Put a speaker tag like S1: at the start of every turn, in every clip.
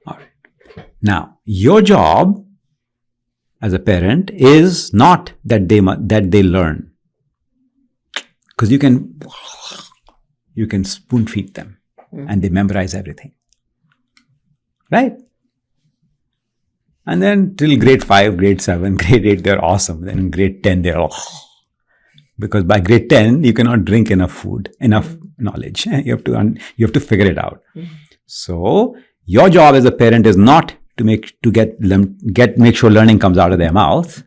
S1: All right. Now, your job as a parent is not that they learn, because you can spoon feed them and they memorize everything, right? And then till grade 5, grade 7, grade 8, they're awesome. Then in grade 10, they're because by grade 10, you cannot drink enough knowledge. You have to figure it out. So your job as a parent is not to make sure learning comes out of their mouth.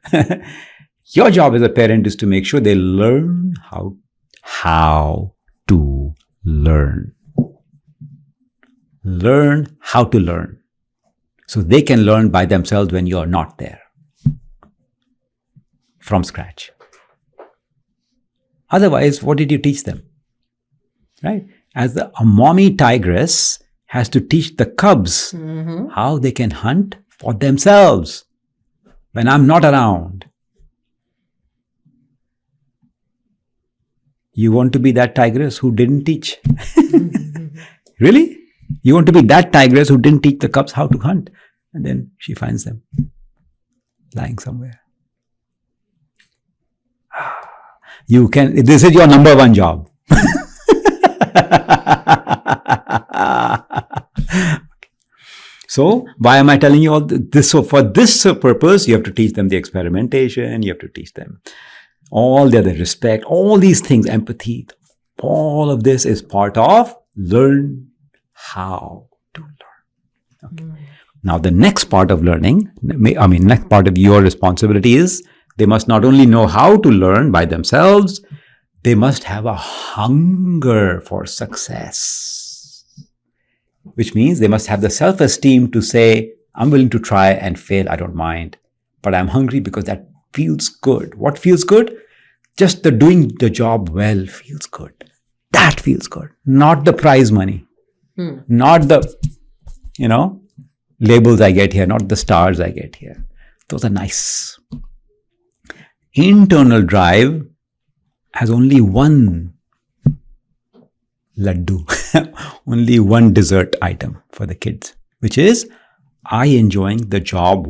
S1: Your job as a parent is to make sure they learn how to learn. Learn how to learn. So they can learn by themselves when you're not there. From scratch. Otherwise, what did you teach them? Right? As a mommy tigress has to teach the cubs how they can hunt for themselves when I'm not around. You want to be that tigress who didn't teach? Really? You want to be that tigress who didn't teach the cubs how to hunt? And then she finds them lying somewhere. This is your number one job. So, why am I telling you all this? So, for this purpose, you have to teach them the experimentation, you have to teach them all the other respect, all these things, empathy. All of this is part of learn how to learn. Okay. Now, the next part of learning, next part of your responsibility is they must not only know how to learn by themselves, they must have a hunger for success. Which means they must have the self-esteem to say, I'm willing to try and fail, I don't mind. But I'm hungry because that feels good. What feels good? Just the doing the job well feels good. That feels good. Not the prize money. Not the, labels I get here, not the stars I get here. Those are nice. Internal drive has only one laddu, only one dessert item for the kids, which is I enjoy doing the job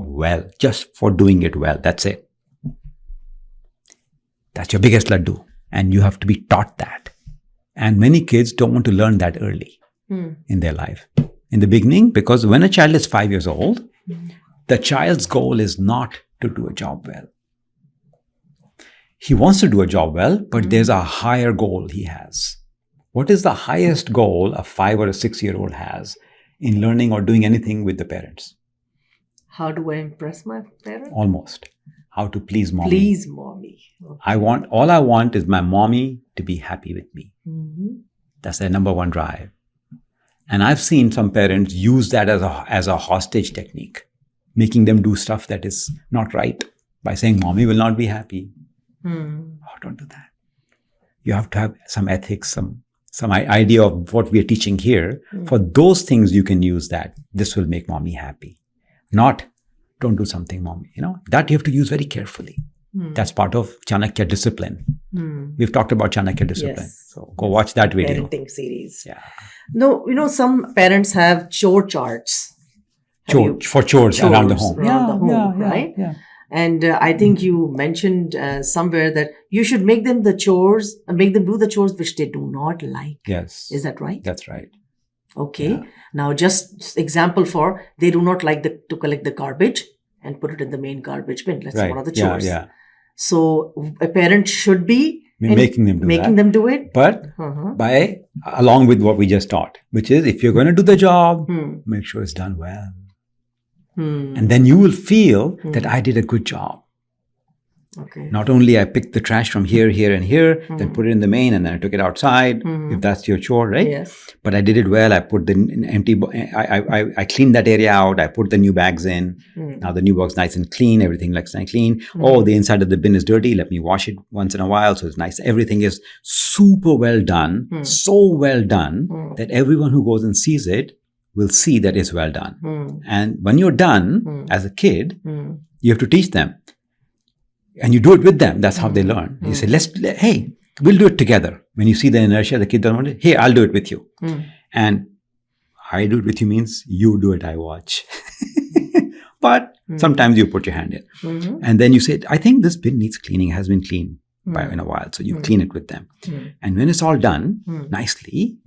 S1: well, just for doing it well. That's it. That's your biggest laddu. And you have to be taught that. And many kids don't want to learn that early in their life. In the beginning, because when a child is 5 years old, the child's goal is not to do a job well. He wants to do a job well, but there's a higher goal he has. What is the highest goal a 5 or a 6-year-old has in learning or doing anything with the parents?
S2: How do I impress my parents?
S1: Almost. How to please mommy.
S2: Please mommy. Okay.
S1: All I want is my mommy to be happy with me. That's their number one drive. And I've seen some parents use that as a hostage technique, making them do stuff that is not right by saying, mommy will not be happy. Oh, don't do that. You have to have some ethics, some idea of what we are teaching here. For those things, you can use that. This will make mommy happy. Not, don't do something, mommy. That you have to use very carefully. That's part of Chanakya discipline. We've talked about Chanakya discipline. Yes. So go watch that video.
S2: Parenting series.
S1: Yeah.
S2: No, some parents have chore charts.
S1: For chores around the home.
S2: Right?
S1: Yeah.
S2: And I think you mentioned somewhere that you should make them do the chores which they do not like.
S1: Yes.
S2: Is that right?
S1: That's right.
S2: Okay.
S1: Yeah.
S2: Now, just example for, they do not like to collect the garbage and put it in the main garbage bin. Let's say one of the chores.
S1: Yeah.
S2: So a parent should be
S1: making them do it. But along with what we just taught, which is if you're going to do the job, make sure it's done well. And then you will feel that I did a good job.
S2: Okay.
S1: Not only I picked the trash from here, and here, then put it in the main, and then I took it outside, if that's your chore, right?
S2: Yes.
S1: But I did it well. I put the empty, I cleaned that area out. I put the new bags in. Now the new box nice and clean. Everything looks nice and clean. Oh, the inside of the bin is dirty. Let me wash it once in a while. So it's nice. Everything is super well done. So well done that everyone who goes and sees it will see that it's well done. And when you're done as a kid, you have to teach them. And you do it with them. That's how they learn. You say, hey, we'll do it together. When you see the inertia, the kid doesn't want it. Hey, I'll do it with you. And I do it with you means you do it, I watch. But sometimes you put your hand in.
S2: Mhm.
S1: And then you say, I think this bin needs cleaning, has been cleaned in a while. So you clean it with them. And when it's all done nicely,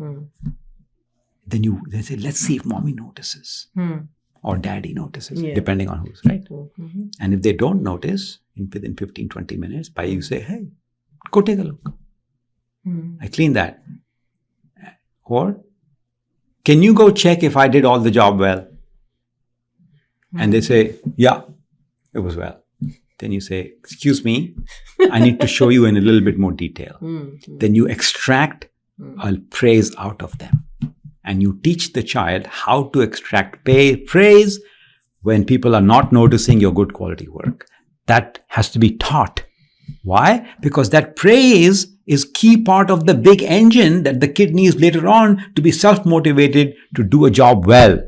S1: then they say, let's see if mommy notices or daddy notices, depending on who's, right? And if they don't notice, within 15, 20 minutes, you say, hey, go take a look. I cleaned that. Or, can you go check if I did all the job well? And they say, yeah, it was well. Then you say, excuse me, I need to show you in a little bit more detail. Then you extract a praise out of them. And you teach the child how to extract praise when people are not noticing your good quality work. That has to be taught. Why? Because that praise is key part of the big engine that the kid needs later on to be self-motivated to do a job well.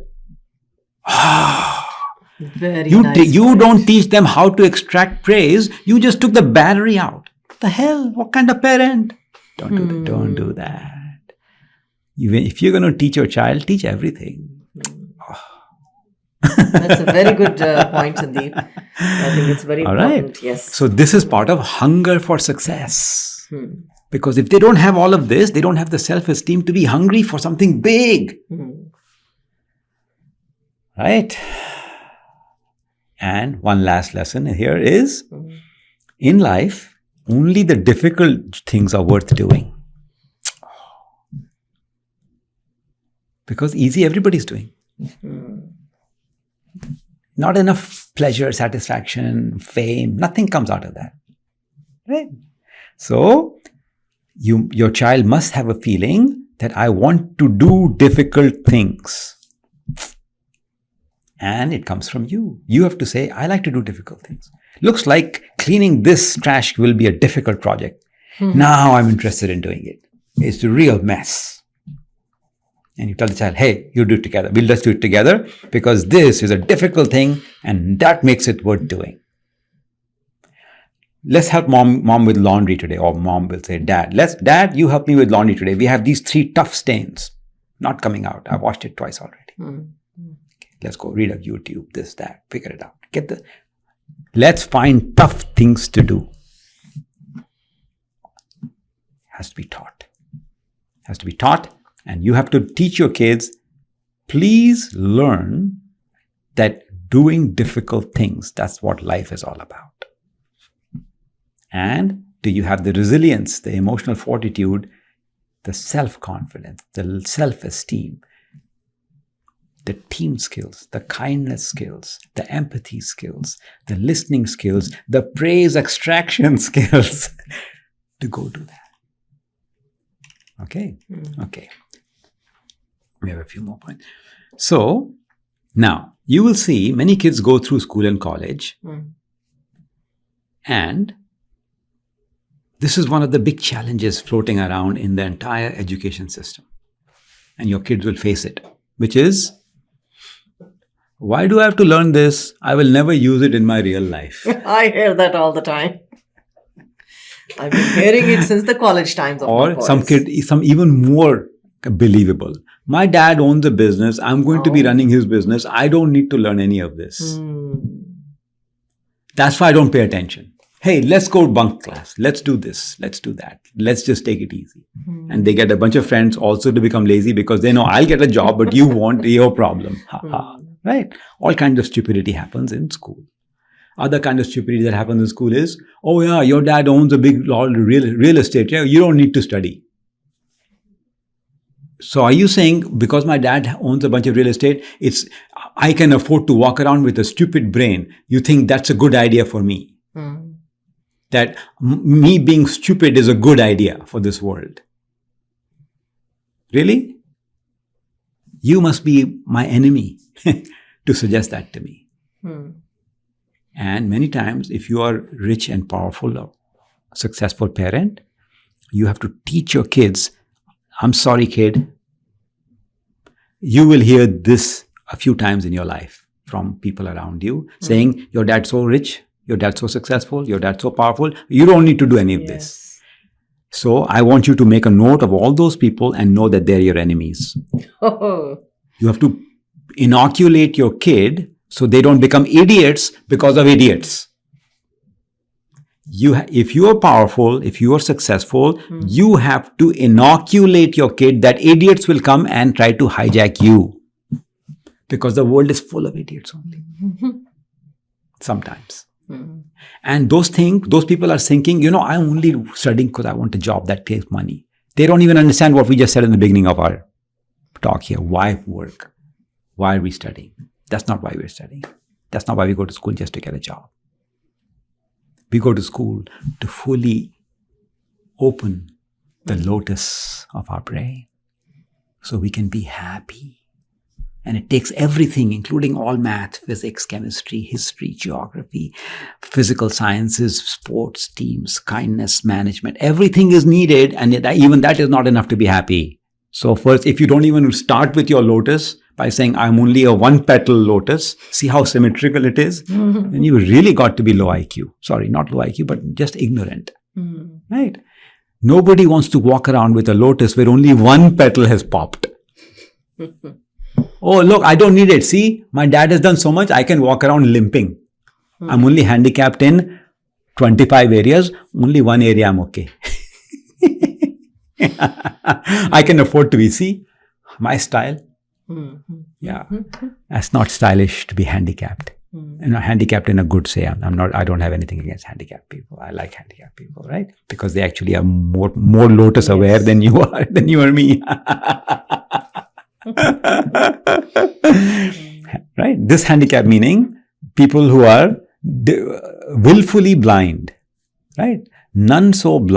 S2: Very nice.
S1: You don't teach them how to extract praise. You just took the battery out. What the hell? What kind of parent? Don't do that. Even if you're going to teach your child, teach everything.
S2: That's a very good point, Sandeep. I think it's very important.
S1: Right.
S2: Yes.
S1: So this is part of hunger for success. Because if they don't have all of this, they don't have the self-esteem to be hungry for something big. Right? And one last lesson here is, in life, only the difficult things are worth doing. Because easy, everybody's doing. Not enough pleasure, satisfaction, fame, nothing comes out of that. Right? So, your child must have a feeling that I want to do difficult things. And it comes from you. You have to say, I like to do difficult things. Looks like cleaning this trash will be a difficult project. Now I'm interested in doing it. It's a real mess. And you tell the child, hey, you do it together. We'll just do it together because this is a difficult thing and that makes it worth doing. Let's help mom with laundry today. Or mom will say, Dad, you help me with laundry today. We have these 3 tough stains not coming out. I've washed it twice already. Let's go read a YouTube, this, that, figure it out. Let's find tough things to do. Has to be taught. Has to be taught. And you have to teach your kids, please learn that doing difficult things, that's what life is all about. And do you have the resilience, the emotional fortitude, the self-confidence, the self-esteem, the team skills, the kindness skills, the empathy skills, the listening skills, the praise extraction skills to go do that. Okay? Okay. We have a few more points. So, now, you will see many kids go through school and college. And this is one of the big challenges floating around in the entire education system. And your kids will face it, which is, why do I have to learn this? I will never use it in my real life.
S2: I hear that all the time. I've been hearing it since the college times of my boys.
S1: Some even more believable. My dad owns a business. I'm going to be running his business. I don't need to learn any of this. That's why I don't pay attention. Hey, let's go bunk class. Let's do this. Let's do that. Let's just take it easy. And they get a bunch of friends also to become lazy because they know I'll get a job, but you want your problem. Ha ha. Right? All kinds of stupidity happens in school. Other kind of stupidity that happens in school is, oh yeah, your dad owns a big real estate. Yeah, you don't need to study. So are you saying because my dad owns a bunch of real estate, I can afford to walk around with a stupid brain? You think that's a good idea for me? That me being stupid is a good idea for this world? Really? You must be my enemy to suggest that to me. And many times, if you are rich and powerful or successful parent, you have to teach your kids, I'm sorry, kid. You will hear this a few times in your life from people around you saying, your dad's so rich, your dad's so successful, your dad's so powerful, you don't need to do any of this. So I want you to make a note of all those people and know that they're your enemies.
S2: Oh.
S1: You have to inoculate your kid so they don't become idiots because of idiots. If you are powerful, if you are successful, you have to inoculate your kid that idiots will come and try to hijack you. Because the world is full of idiots only. Sometimes. And those people are thinking, I'm only studying because I want a job that takes money. They don't even understand what we just said in the beginning of our talk here. Why work? Why are we studying? That's not why we're studying. That's not why we go to school just to get a job. We go to school to fully open the lotus of our brain so we can be happy. And it takes everything, including all math, physics, chemistry, history, geography, physical sciences, sports, teams, kindness, management. Everything is needed, and even that is not enough to be happy. So first, if you don't even start with your lotus by saying, I'm only a one-petal lotus, see how symmetrical it is? Then you really got to be low IQ. Sorry, not low IQ, but just ignorant. Right? Nobody wants to walk around with a lotus where only one petal has popped. Oh, look, I don't need it. See, my dad has done so much, I can walk around limping. I'm only handicapped in 25 areas. Only one area I'm okay. I can afford to be, see, my style. Yeah. That's not stylish to be handicapped. Handicapped in a good say. I don't have anything against handicapped people. I like handicapped people, right? Because they actually are more lotus aware than you or me. Right? This handicap meaning people who are willfully blind, right? None so blind